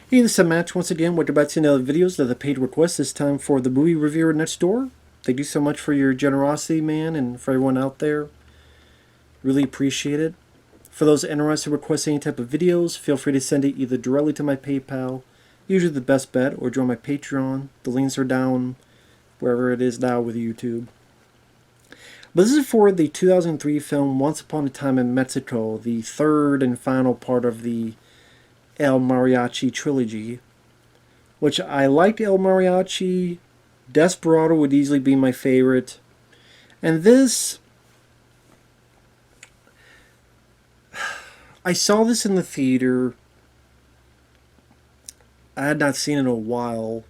Hey, this is Matt once again. Welcome back to another videos of the paid request. This time for the movie reviewer next door. Thank you so much for your generosity, man, and for everyone out there. Really appreciate it. For those interested in requesting any type of videos, feel free to send it either directly to my PayPal, usually the best bet, or join my Patreon. The links are down wherever it is now with YouTube. But this is for the 2003 film Once Upon a Time in Mexico, the third and final part of the El Mariachi Trilogy, which I liked El Mariachi. Desperado would easily be my favorite. And this, I saw this in the theater. I had not seen it in a while.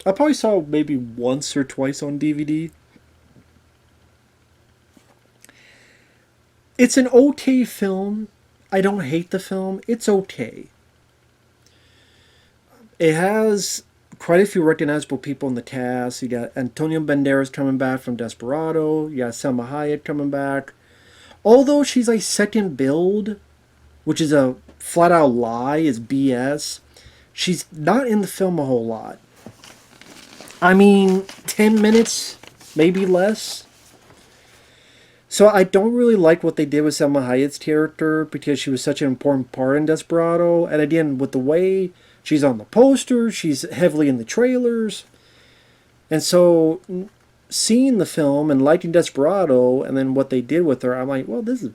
I probably saw it maybe once or twice on DVD. It's an okay film. I don't hate the film. It's okay. It has quite a few recognizable people in the cast. You got Antonio Banderas coming back from Desperado. You got Salma Hayek coming back. Although she's like second build, which is a flat out lie, is BS. She's not in the film a whole lot. I mean, 10 minutes, maybe less. So I don't really like what they did with Salma Hayek's character because she was such an important part in Desperado. And again, with the way she's on the poster, she's heavily in the trailers. And so seeing the film and liking Desperado and then what they did with her, I'm like, well, this is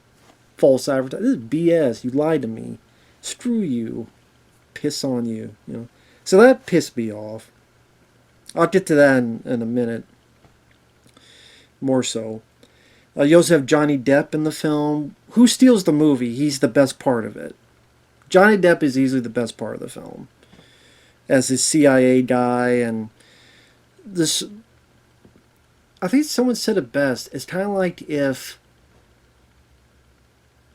false advertising. This is BS. You lied to me. Screw you. Piss on you. You know. So that pissed me off. I'll get to that in a minute. More so. You also have Johnny Depp in the film. Who steals the movie? He's the best part of it. Johnny Depp is easily the best part of the film. As a CIA guy, and this, I think someone said it best. It's kind of like if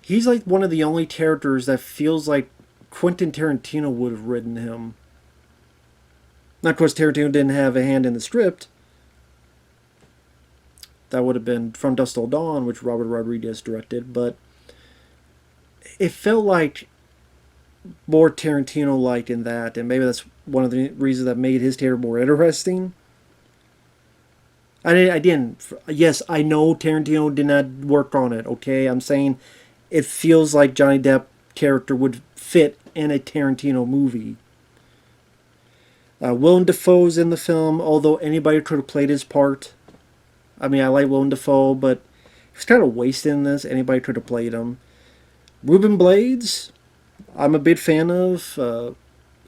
he's like one of the only characters that feels like Quentin Tarantino would have written him. Now, of course, Tarantino didn't have a hand in the script. That would have been From Dusk Till Dawn, which Robert Rodriguez directed, but it felt like more Tarantino-like in that, and maybe that's one of the reasons that made his character more interesting. I didn't. Yes, I know Tarantino did not work on it, okay? I'm saying it feels like Johnny Depp character would fit in a Tarantino movie. Willem Dafoe's in the film, although anybody could have played his part. I mean, I like Willem Dafoe, but he's kind of wasting this. Anybody could have played him. Ruben Blades, I'm a big fan of.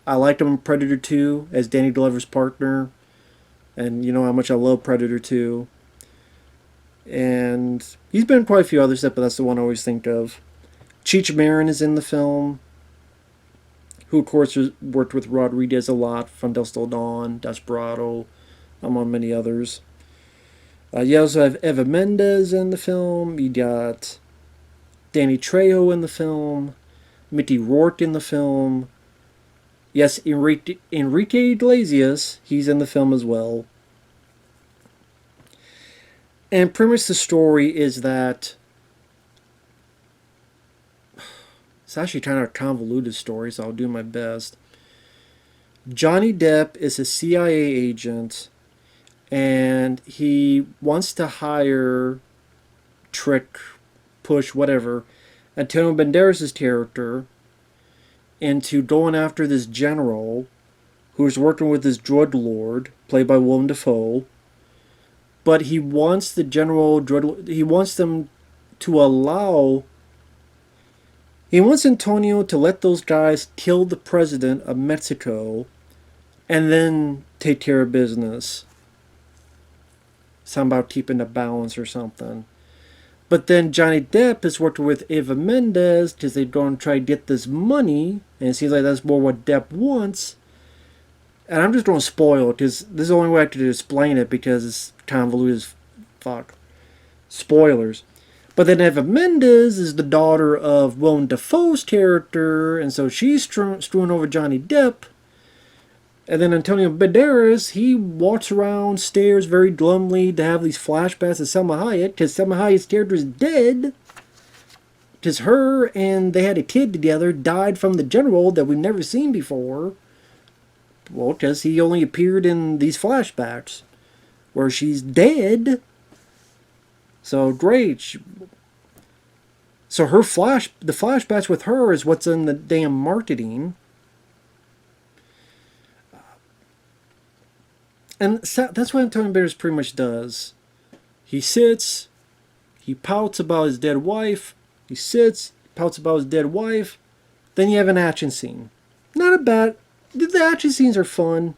I liked him in Predator 2 as Danny Glover's partner. And you know how much I love Predator 2. And he's been in quite a few other stuff, but that's the one I always think of. Cheech Marin is in the film, who of course worked with Rodriguez a lot from Dusk Till Dawn, Desperado, among many others. You also have Eva Mendes in the film. You got Danny Trejo in the film. Mickey Rourke in the film. Yes, Enrique Iglesias, he's in the film as well. And pretty much the story is that it's actually kind of a convoluted story, so I'll do my best. Johnny Depp is a CIA agent, and he wants to hire, trick, push, whatever, Antonio Banderas' character into going after this general who's working with this drug lord, played by Willem Dafoe. But he wants the general drug, he wants them to allow, he wants Antonio to let those guys kill the president of Mexico and then take care of business. Something about keeping the balance or something. But then Johnny Depp is working with Eva Mendes because they're going to try to get this money. And it seems like that's more what Depp wants. And I'm just going to spoil it because this is the only way I could explain it because it's convoluted as fuck. Spoilers. But then Eva Mendes is the daughter of Willem Dafoe's character. And so she's screwing over Johnny Depp. And then Antonio Banderas, he walks around, stares very glumly to have these flashbacks of Salma Hayek, because Salma Hayek's character is dead. Because her and they had a kid together, died from the general that we've never seen before. Well, because he only appeared in these flashbacks where she's dead. So great. So the flashbacks with her is what's in the damn marketing. And that's what Antonio Banderas pretty much does. He sits, he pouts about his dead wife, he sits, pouts about his dead wife, then you have an action scene. Not a bad... The action scenes are fun.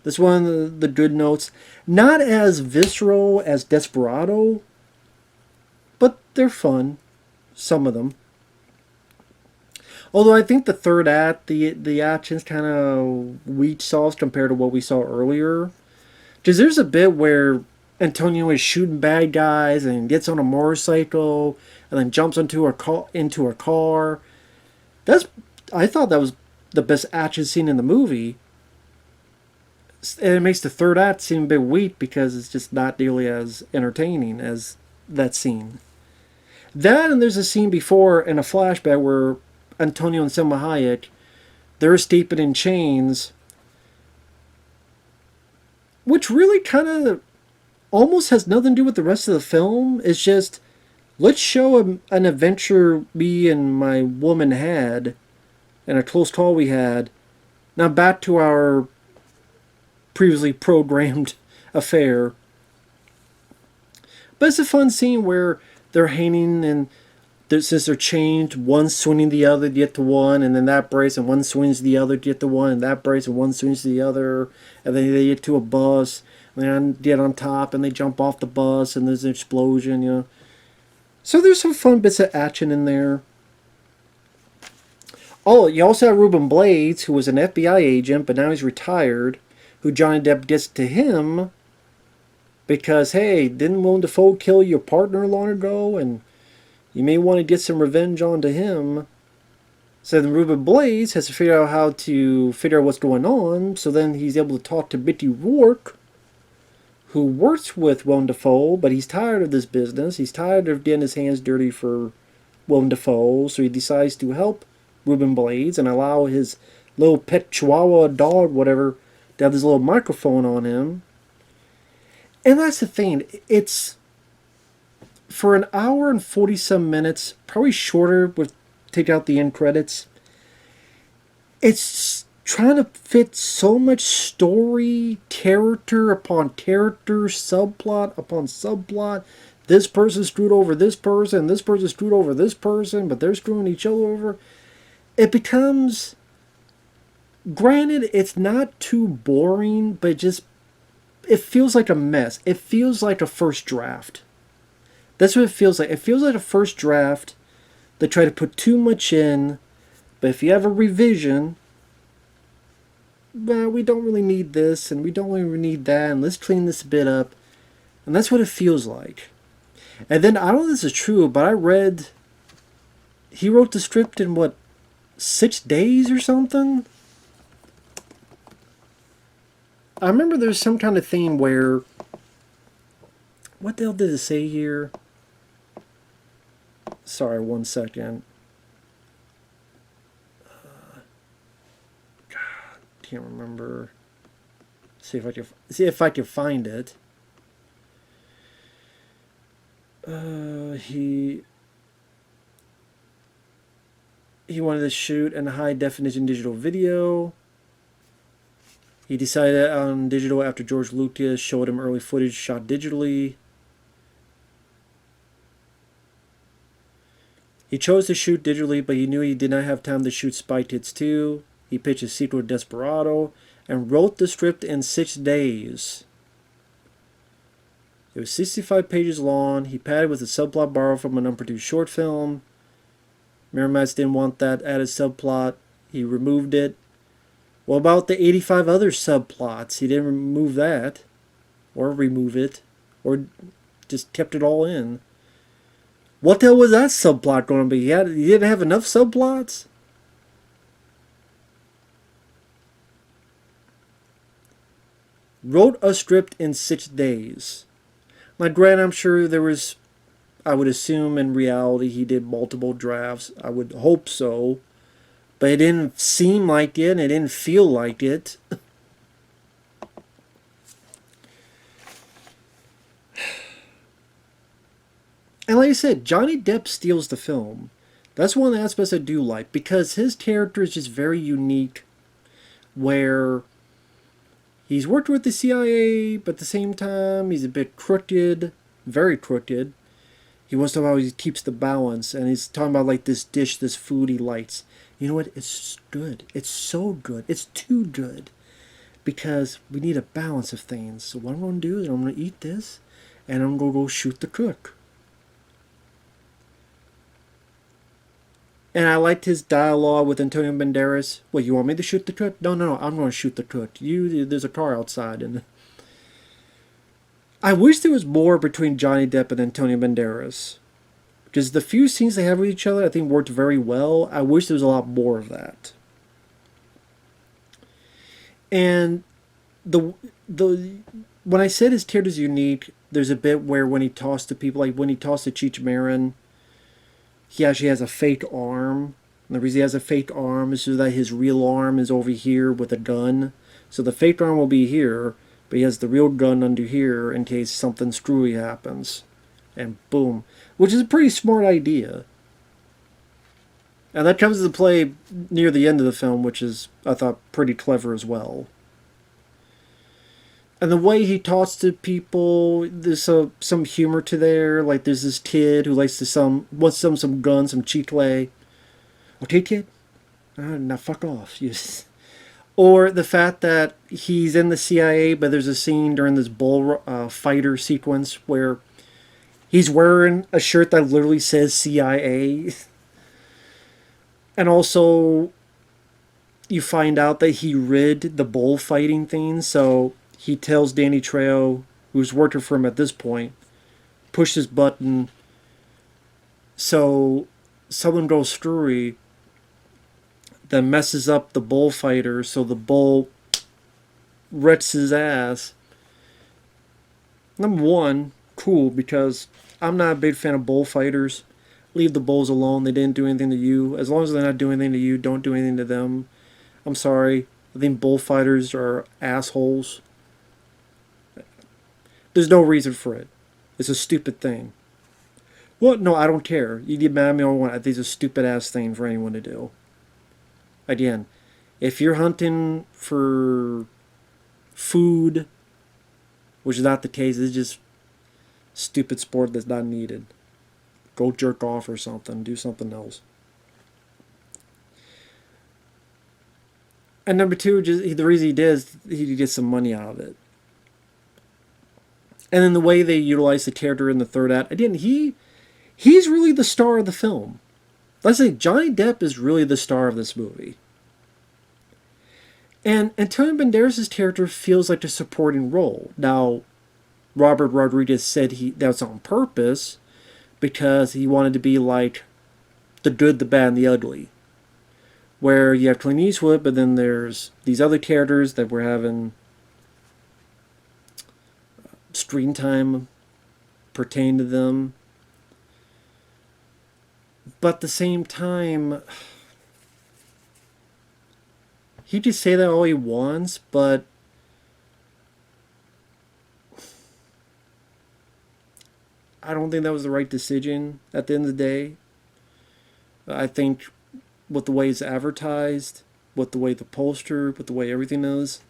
That's one of the good notes. Not as visceral as Desperado, but they're fun. Some of them. Although I think the third act, the action's kind of weak sauce compared to what we saw earlier. Because there's a bit where Antonio is shooting bad guys and gets on a motorcycle and then jumps into a car. I thought that was the best action scene in the movie. And it makes the third act seem a bit weak because it's just not nearly as entertaining as that scene. That, and there's a scene before in a flashback where Antonio and Salma Hayek, they're steeping in chains, which really kind of almost has nothing to do with the rest of the film. It's just, let's show an adventure me and my woman had, and a close call we had. Now back to our previously programmed affair. But it's a fun scene where they're hanging, and since they're chained, one's swinging the other to get to one, and then that breaks, and one swings the other to get to one, and that breaks, and one swings to the other, and then they get to a bus, and then get on top, and they jump off the bus, and there's an explosion, you know. So there's some fun bits of action in there. Oh, you also have Ruben Blades, who was an FBI agent, but now he's retired, who Johnny Depp gets to him because, hey, didn't Willem Dafoe kill your partner long ago? And you may want to get some revenge onto him. So then Ruben Blades has to figure out what's going on. So then he's able to talk to Mickey Rourke, who works with Willem Dafoe, but he's tired of this business. He's tired of getting his hands dirty for Willem Dafoe. So he decides to help Ruben Blades and allow his little pet chihuahua dog, whatever, to have this little microphone on him. And that's the thing. It's for an hour and 40-some minutes, probably shorter with take out the end credits. It's trying to fit so much story, character upon character, subplot upon subplot. This person screwed over this person screwed over this person, but they're screwing each other over. It becomes... Granted, it's not too boring, but it feels like a mess. It feels like a first draft. That's what it feels like. It feels like a first draft. They try to put too much in, but if you have a revision, well, we don't really need this, and we don't really need that, and let's clean this a bit up. And that's what it feels like. And then, I don't know if this is true, but I read he wrote the script in, 6 days or something? I remember there's some kind of thing where... What the hell did it say here? Sorry, 1 second. God, can't remember. See if I can find it. He wanted to shoot in a high definition digital video. He decided on digital after George Lucas showed him early footage shot digitally. He chose to shoot digitally, but he knew he did not have time to shoot Spy Kids 2. He pitched a sequel to Desperado and wrote the script in 6 days. It was 65 pages long. He padded with a subplot borrowed from an unproduced short film. Miramax didn't want that added subplot. He removed it. What about the 85 other subplots? He didn't remove that. Or remove it. Or just kept it all in. What the hell was that subplot going to be? He didn't have enough subplots? Wrote a script in 6 days. Now, granted, I'm sure there was... I would assume in reality he did multiple drafts. I would hope so. But it didn't seem like it, and it didn't feel like it. And like I said, Johnny Depp steals the film. That's one of the aspects I do like because his character is just very unique. Where he's worked with the CIA, but at the same time he's a bit crooked, very crooked. He wants to know how he keeps the balance, and he's talking about like this dish, this food he likes. You know what? It's good. It's so good. It's too good because we need a balance of things. So what I'm gonna do is I'm gonna eat this, and I'm gonna go shoot the cook. And I liked his dialogue with Antonio Banderas. What, you want me to shoot the cook? No, no, no. I'm going to shoot the cook. There's a car outside, and I wish there was more between Johnny Depp and Antonio Banderas. Because the few scenes they have with each other, I think worked very well. I wish there was a lot more of that. And the the when I said his character is unique, there's a bit where when he tossed to people, like when he tossed to Cheech Marin, he actually has a fake arm. And the reason he has a fake arm is so that his real arm is over here with a gun. So the fake arm will be here, but he has the real gun under here in case something screwy happens. And boom. Which is a pretty smart idea. And that comes into play near the end of the film, which is, I thought, pretty clever as well. And the way he talks to people, there's some humor to there. Like there's this kid who likes to wants some guns, some chicle. Okay, kid, now fuck off. Or the fact that he's in the CIA, but there's a scene during this bull fighter sequence where he's wearing a shirt that literally says CIA. And also, you find out that he rid the bullfighting thing, so he tells Danny Trejo, who's working for him at this point, push this button so someone goes screwy that messes up the bullfighter, so the bull wrecks his ass. Number one, cool, because I'm not a big fan of bullfighters. Leave the bulls alone. They didn't do anything to you. As long as they're not doing anything to you, don't do anything to them. I'm sorry. I think bullfighters are assholes. There's no reason for it. It's a stupid thing. What? No, I don't care. You get mad at me all you want. I think it's a stupid ass thing for anyone to do. Again, if you're hunting for food, which is not the case, it's just stupid sport that's not needed. Go jerk off or something. Do something else. And number two, just the reason he did is he could get some money out of it. And then the way they utilize the character in the third act, again, he's really the star of the film. Let's say Johnny Depp is really the star of this movie. And Antonio Banderas' character feels like a supporting role. Now, Robert Rodriguez said that's on purpose because he wanted to be like the good, the bad, and the ugly. Where you have Clint Eastwood, but then there's these other characters that were having screen time pertain to them. But at the same time, he just say that all he wants, but I don't think that was the right decision at the end of the day. I think with the way it's advertised, with the way the poster, with the way everything is,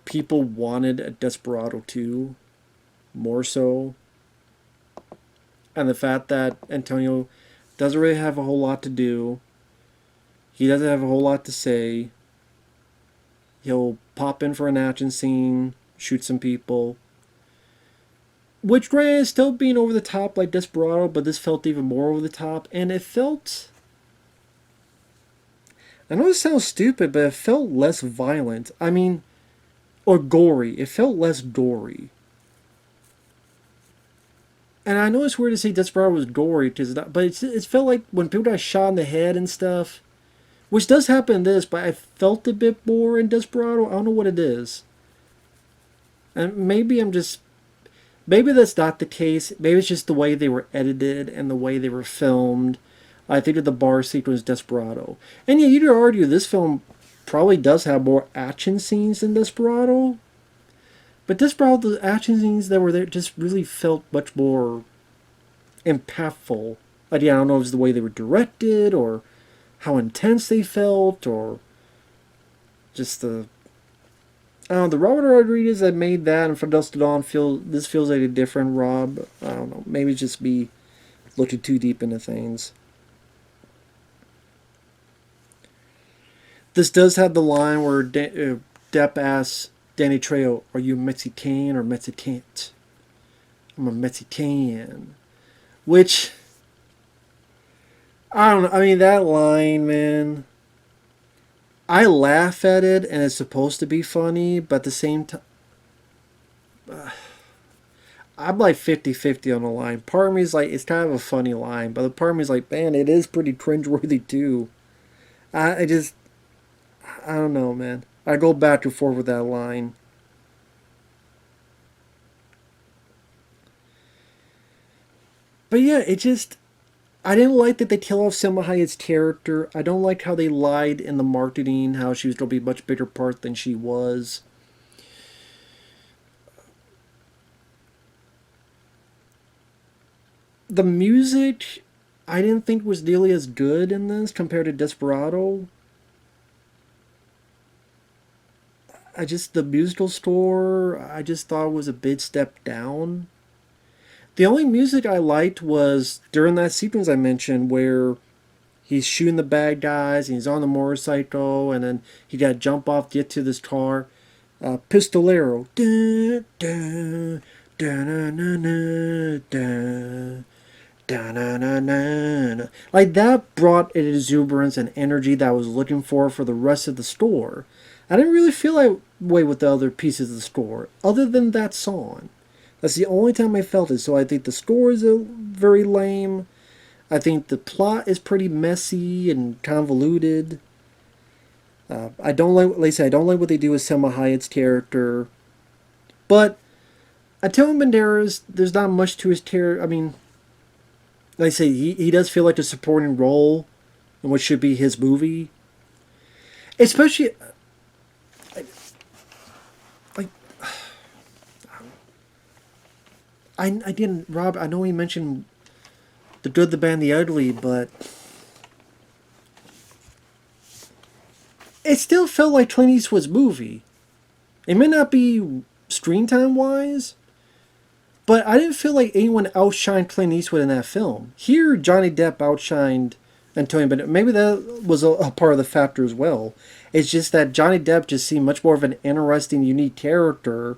people wanted a Desperado 2 more so. And the fact that Antonio doesn't really have a whole lot to do. He doesn't have a whole lot to say. He'll pop in for an action scene, shoot some people. Which, granted, is still being over the top like Desperado, but this felt even more over the top. And it felt... I know this sounds stupid, but it felt less violent. I mean... Or gory. It felt less gory. And I know it's weird to say Desperado was gory, but it felt like when people got shot in the head and stuff, which does happen in this, but I felt a bit more in Desperado. I don't know what it is. And maybe that's not the case. Maybe it's just the way they were edited and the way they were filmed. I think of the bar sequence Desperado. And yeah, you could argue this film probably does have more action scenes than Desperado. But Desperado, the action scenes that were there just really felt much more impactful. Again, I don't know if it was the way they were directed or how intense they felt or just the I don't know, the Robert Rodriguez that made that and From Dusk to Dawn feels like a different Rob. I don't know. Maybe it's just me looking too deep into things. This does have the line where Depp asks Danny Trejo, "Are you Mexican or Mexican?" I'm a Mexican, which I don't know. I mean, that line, man. I laugh at it, and it's supposed to be funny, but at the same time, I'm like 50-50 on the line. Part of me is like, it's kind of a funny line, but the part of me is like, man, it is pretty cringeworthy too. I just, I don't know, man. I go back and forth with that line. But yeah, it just, I didn't like that they kill off Selma Hayek's character. I don't like how they lied in the marketing, how she was going to be a much bigger part than she was. The music, I didn't think was nearly as good in this compared to Desperado. The musical score, I just thought was a big step down. The only music I liked was during that sequence I mentioned where he's shooting the bad guys and he's on the motorcycle and then he got to jump off to get to this car. Pistolero. Dun, dun, dun, dun, dun, dun, dun. Like that brought an exuberance and energy that I was looking for the rest of the score. I didn't really feel that way with the other pieces of the score, other than that song. That's the only time I felt it. So I think the score is very lame. I think the plot is pretty messy and convoluted. I don't like I said, I don't like what they do with Selma Hayek's character. But Antonio Banderas, there's not much to his character. I mean, like I say, he does feel like a supporting role in what should be his movie. Especially, like, I didn't, Rob, I know he mentioned The Good, the Bad, the Ugly, but it still felt like Clint Eastwood's movie. It may not be screen time wise, but I didn't feel like anyone outshined Clint Eastwood in that film. Here, Johnny Depp outshined Antonio Banderas. Maybe that was a part of the factor as well. It's just that Johnny Depp just seemed much more of an interesting, unique character.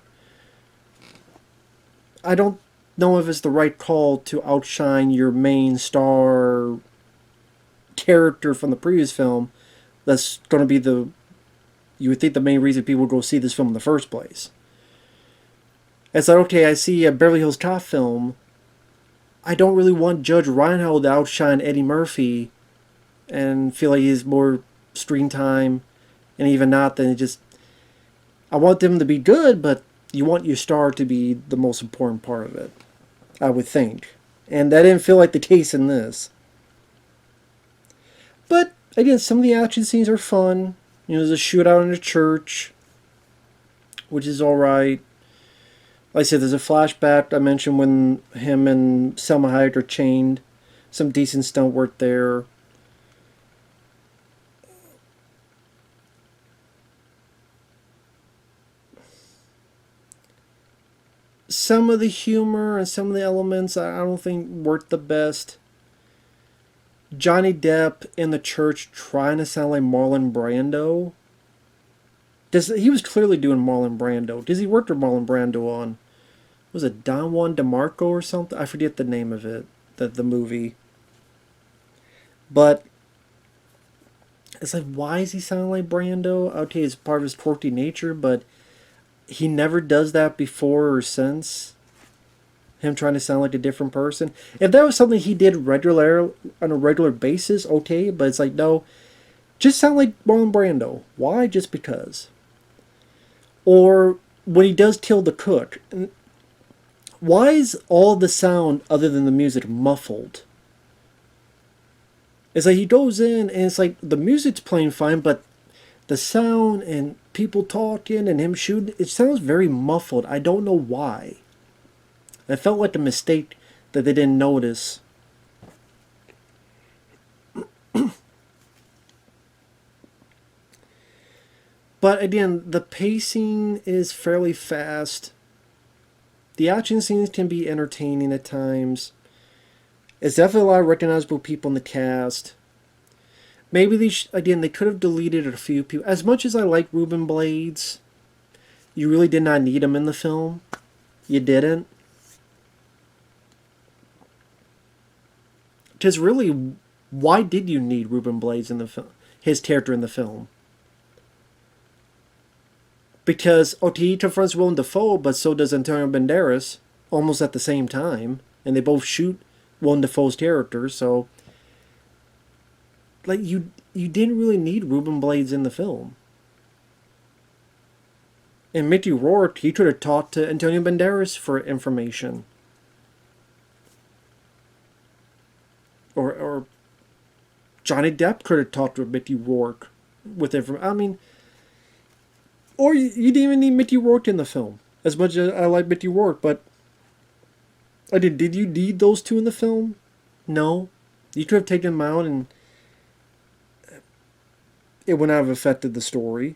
I don't know if it's the right call to outshine your main star character from the previous film. That's going to be you would think the main reason people would go see this film in the first place. It's like, okay, I see a Beverly Hills Cop film. I don't really want Judge Reinhold to outshine Eddie Murphy and feel like he's more screen time, and even not, then it just, I want them to be good, but you want your star to be the most important part of it, I would think. And that didn't feel like the case in this. But, again, some of the action scenes are fun. You know, there's a shootout in a church, which is alright. Like I said, there's a flashback I mentioned when him and Salma Hayek are chained. Some decent stunt work there. Some of the humor and some of the elements I don't think worked the best. Johnny Depp in the church trying to sound like Marlon Brando. He was clearly doing Marlon Brando. Does he work with Marlon Brando on? Was it Don Juan DeMarco or something? I forget the name of it. The movie. But it's like, why is he sounding like Brando? Okay, it's part of his quirky nature, but he never does that before or since. Him trying to sound like a different person. If that was something he did on a regular basis, okay, but it's like, no, just sound like Marlon Brando. Why? Just because. Or when he does kill the cook, why is all the sound other than the music muffled? It's like he goes in and it's like the music's playing fine, but The sound and people talking and him shooting, it sounds very muffled. I don't know why. It felt like a mistake that they didn't notice. But again, the pacing is fairly fast. The action scenes can be entertaining at times. It's definitely a lot of recognizable people in the cast. Maybe again they could have deleted a few people. As much as I like Ruben Blades, you really did not need him in the film. You didn't. Because really, why did you need Ruben Blades in the film? His character in the film? Because he confronts Willem Dafoe, but so does Antonio Banderas, almost at the same time, and they both shoot Willem Dafoe's character. So, like you didn't really need Ruben Blades in the film. And Mickey Rourke, he could have talked to Antonio Banderas for information. Or Johnny Depp could have talked to Mickey Rourke with information. I mean, or you didn't even need Mickey Rourke in the film. As much as I like Mickey Rourke, but did you need those two in the film? No. You could have taken them out and it would not have affected the story.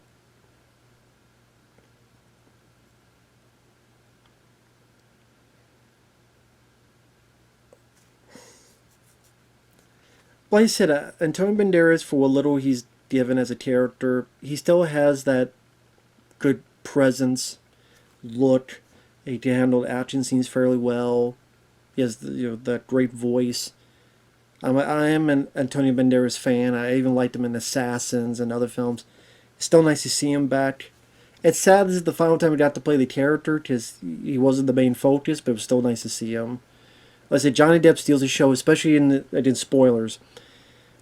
Like I said, Antonio Banderas, for what little he's given as a character, he still has that good presence, look. He can handle action scenes fairly well. He has that great voice. I am an Antonio Banderas fan. I even liked him in Assassins and other films. It's still nice to see him back. It's sad this is the final time he got to play the character because he wasn't the main focus, but it was still nice to see him. Like I said, Johnny Depp steals the show, especially in spoilers.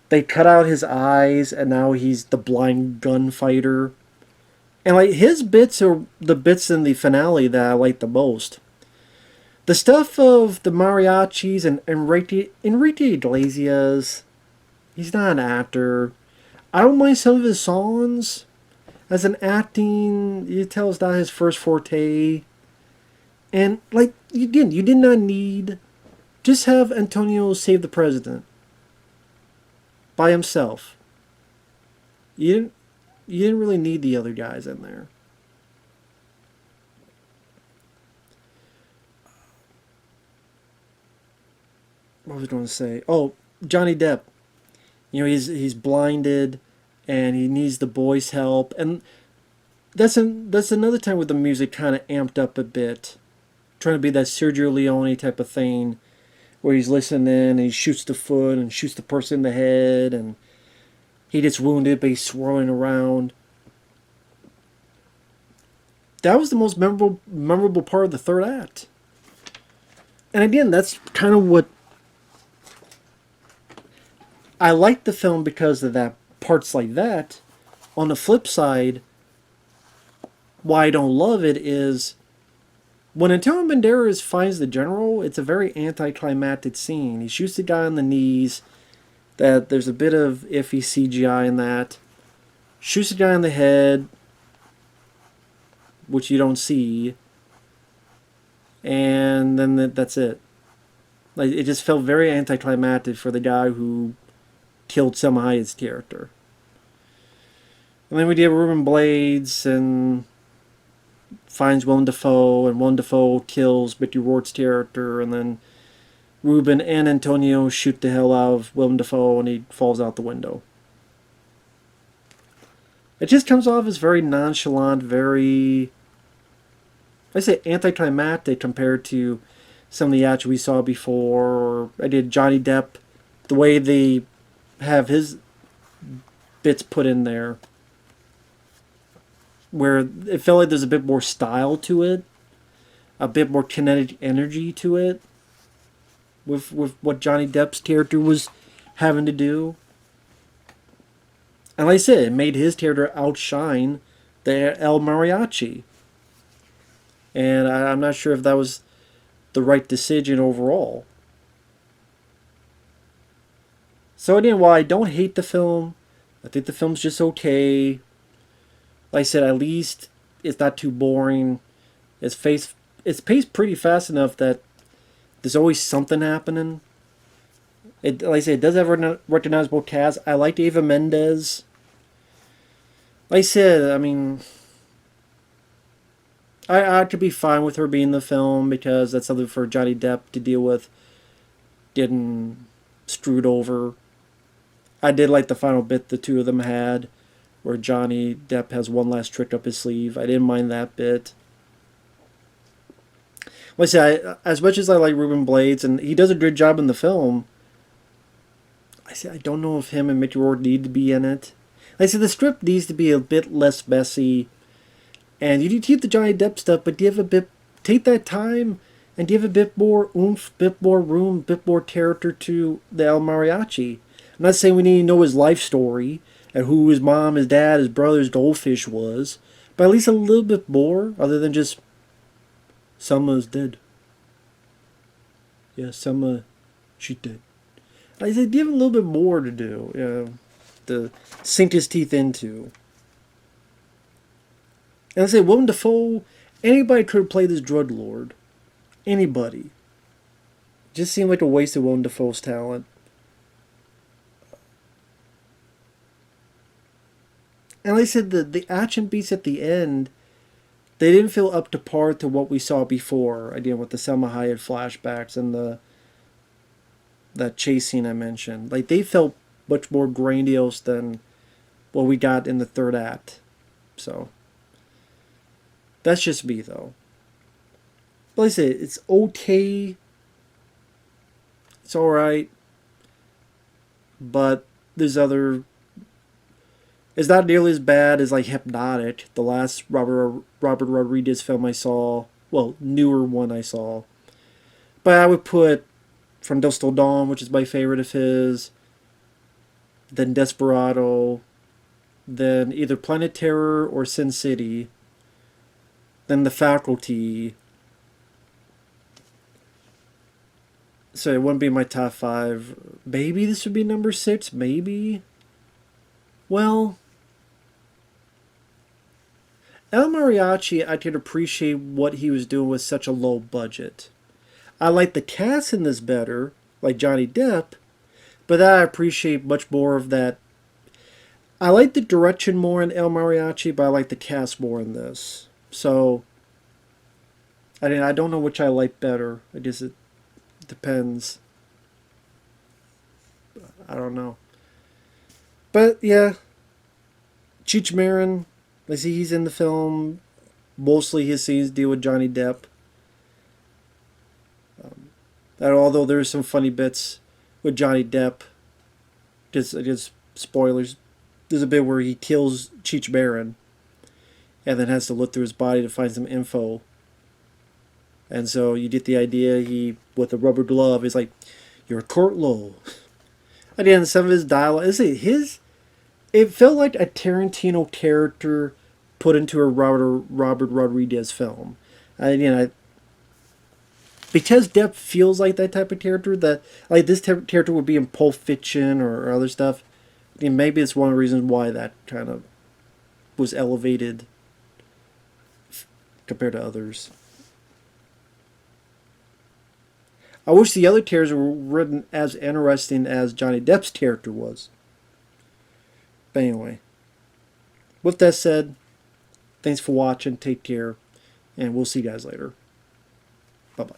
They cut out his eyes, and now he's the blind gunfighter. And like his bits are the bits in the finale that I like the most. The stuff of the mariachis and Enrique Iglesias, he's not an actor. I don't mind some of his songs. As an acting, you tell it's not his first forte. And like you did not need. Just have Antonio save the president by himself. You didn't really need the other guys in there. What was I going to say? Oh, Johnny Depp. He's blinded, and he needs the boys' help, and that's another time where the music kind of amped up a bit, trying to be that Sergio Leone type of thing, where he's listening and he shoots the foot and shoots the person in the head, and he gets wounded, but he's swirling around. That was the most memorable part of the third act. And again, that's kind of what I like the film because of that parts like that. On the flip side, why I don't love it is when Antonio Banderas finds the general, it's a very anticlimactic scene. He shoots the guy on the knees. That there's a bit of iffy CGI in that. Shoots the guy on the head, which you don't see, and then that's it. Like it just felt very anticlimactic for the guy who killed Salma Hayek's character. And then we did Ruben Blades and finds Willem Dafoe, and Willem Dafoe kills Mickey Rourke's character, and then Ruben and Antonio shoot the hell out of Willem Dafoe, and he falls out the window. It just comes off as very nonchalant, very, I say, anticlimactic compared to some of the action we saw before. Or I did Johnny Depp, the way they have his bits put in there, where it felt like there's a bit more style to it, a bit more kinetic energy to it, with what Johnny Depp's character was having to do. And like I said, it made his character outshine the El Mariachi. And I'm not sure if that was the right decision overall. So again, while I don't hate the film, I think the film's just okay. Like I said, at least it's not too boring. It's paced pretty fast enough that there's always something happening. Like I said, it does have a recognizable cast. I liked Eva Mendes. Like I said, I mean, I could be fine with her being in the film because that's something for Johnny Depp to deal with getting screwed over. I did like the final bit the two of them had, where Johnny Depp has one last trick up his sleeve. I didn't mind that bit. Like I said, as much as I like Ruben Blades, and he does a good job in the film, I don't know if him and Mickey Rourke need to be in it. Like I said, the script needs to be a bit less messy, and you need to keep the Johnny Depp stuff, but give a bit, take that time and give a bit more oomph, bit more room, bit more character to the El Mariachi. I'm not saying we need to know his life story and who his mom, his dad, his brother, his goldfish was, but at least a little bit more, other than just Selma's dead. Yeah, Selma, she's dead. I said, give him a little bit more to do, to sink his teeth into. And I say, Willem Dafoe, anybody could have played this drug lord. Anybody. Just seemed like a waste of Willem Dafoe's talent. And like I said, the action beats at the end, they didn't feel up to par to what we saw before. Again, with the Salma Hayek flashbacks and that chase scene I mentioned. Like, they felt much more grandiose than what we got in the third act. So, that's just me, though. But like I said, it's okay. It's alright. But there's other... It's not nearly as bad as, like, Hypnotic, the last Robert Rodriguez film I saw. Well, newer one I saw. But I would put From Dusk Till Dawn, which is my favorite of his, then Desperado, then either Planet Terror or Sin City, then The Faculty. So it wouldn't be my top 5. Maybe this would be number 6, maybe? Well, El Mariachi, I could appreciate what he was doing with such a low budget. I like the cast in this better, like Johnny Depp, but I appreciate much more of that. I like the direction more in El Mariachi, but I like the cast more in this. So, I mean, I don't know which I like better. I guess it depends. I don't know. But, yeah. Cheech Marin, I see he's in the film. Mostly his scenes deal with Johnny Depp. And although there's some funny bits with Johnny Depp, just spoilers, there's a bit where he kills Cheech Marin and then has to look through his body to find some info. And so you get the idea, he, with a rubber glove, is like, "You're Court Lowe." Again, some of his dialogue, it felt like a Tarantino character put into a Robert Rodriguez film. Again, because Depp feels like that type of character, that like this character would be in Pulp Fiction or other stuff. And maybe it's one of the reasons why that kind of was elevated compared to others. I wish the other characters were written as interesting as Johnny Depp's character was. But anyway, with that said, thanks for watching, take care, and we'll see you guys later. Bye-bye.